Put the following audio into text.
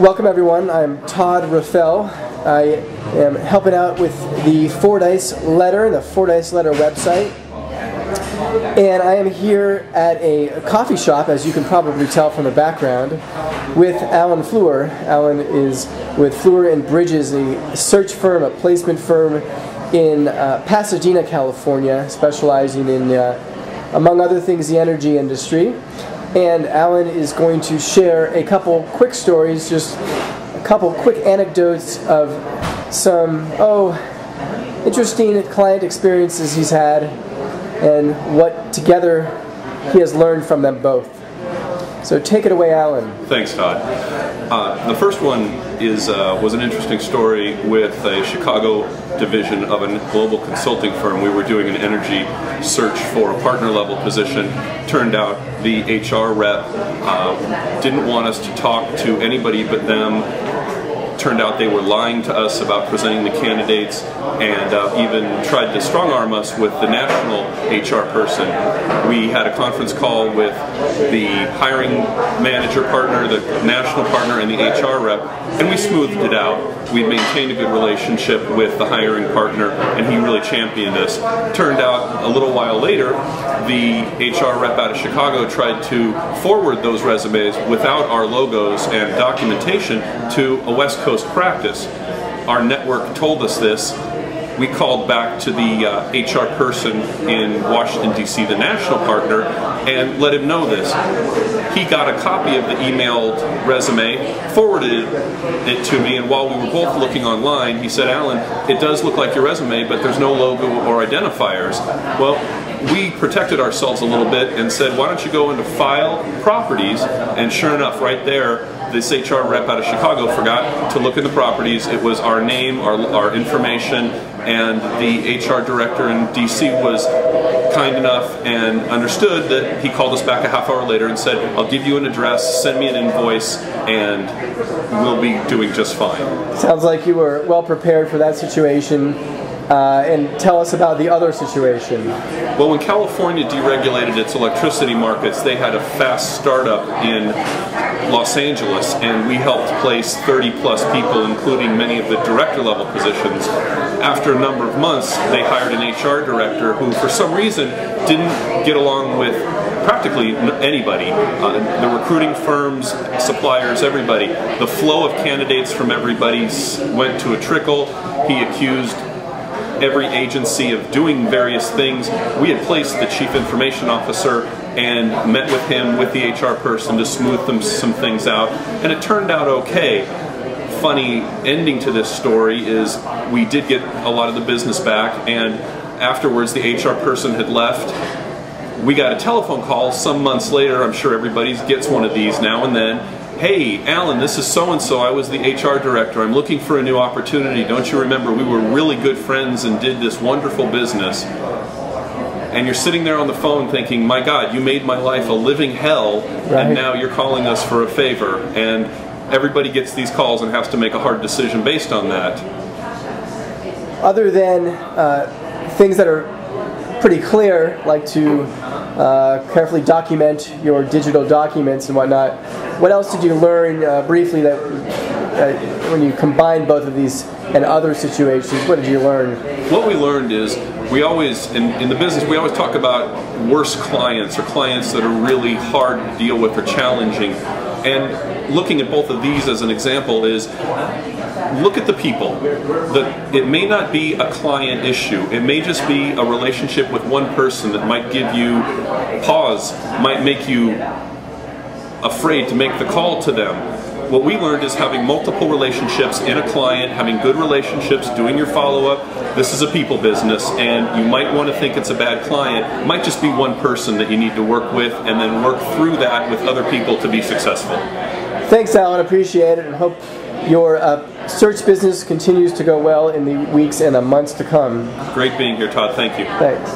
Welcome everyone, I'm Todd Raffel. I am helping out with the Fordyce Letter, the Fordyce Letter website. And I am here at a coffee shop, as you can probably tell from the background, with Alan Fluhrer. Alan is with Fluhrer and Bridges, a search firm, a placement firm in Pasadena, California, specializing in, among other things, the energy industry. And Alan is going to share a couple quick stories, just a couple quick anecdotes of some, interesting client experiences he's had and what together he has learned from them both. So take it away, Alan. Thanks, Todd. The first one was an interesting story with a Chicago division of a global consulting firm. We were doing an energy search for a partner level position. Turned out the HR rep didn't want us to talk to anybody but them. Turned out they were lying to us about presenting the candidates, and even tried to strong-arm us with the national HR person. We had a conference call with the hiring manager partner, the national partner, and the HR rep, and we smoothed it out. We maintained a good relationship with the hiring partner, and he really championed us. Turned out a little while later, the HR rep out of Chicago tried to forward those resumes without our logos and documentation to a West Coast practice. Our network told us this. We called back to the HR person in Washington, D.C., the national partner, and let him know this. He got a copy of the emailed resume, forwarded it to me, and while we were both looking online, he said, "Alan, it does look like your resume, but there's no logo or identifiers." Well, we protected ourselves a little bit and said, why don't you go into File, Properties, and sure enough, right there, this HR rep out of Chicago forgot to look in the properties. It was our name, our information, and the HR director in DC was kind enough and understood that he called us back a half hour later and said, "I'll give you an address, send me an invoice, and we'll be doing just fine." Sounds like you were well prepared for that situation. And tell us about the other situation. Well, when California deregulated its electricity markets, they had a fast startup in Los Angeles, and we helped place 30-plus people, including many of the director-level positions. After a number of months, they hired an HR director who, for some reason, didn't get along with practically anybody. The recruiting firms, suppliers, everybody. The flow of candidates from everybody went to a trickle. He accused every agency of doing various things. We had placed the chief information officer and met with him, with the HR person, to smooth some things out, and it turned out okay. Funny ending to this story is we did get a lot of the business back, and afterwards the HR person had left. We got a telephone call some months later. I'm sure everybody gets one of these now and then. "Hey, Alan, this is so-and-so. I was the HR director. I'm looking for a new opportunity. Don't you remember we were really good friends and did this wonderful business?" And you're sitting there on the phone thinking, my God, you made my life a living hell, right, and now you're calling us for a favor. And everybody gets these calls and has to make a hard decision based on that. Other than things that are pretty clear, like to carefully document your digital documents and whatnot, what else did you learn briefly that when you combine both of these and other situations, what did you learn? What we learned is we always, in the business, we always talk about worse clients or clients that are really hard to deal with or challenging. And looking at both of these as an example is, look at the people. It may not be a client issue. It may just be a relationship with one person that might give you pause, might make you afraid to make the call to them. What we learned is having multiple relationships in a client, having good relationships, doing your follow-up. This is a people business, and you might want to think it's a bad client. It might just be one person that you need to work with, and then work through that with other people to be successful. Thanks, Alan. Appreciate it, and hope your search business continues to go well in the weeks and the months to come. Great being here, Todd. Thank you. Thanks.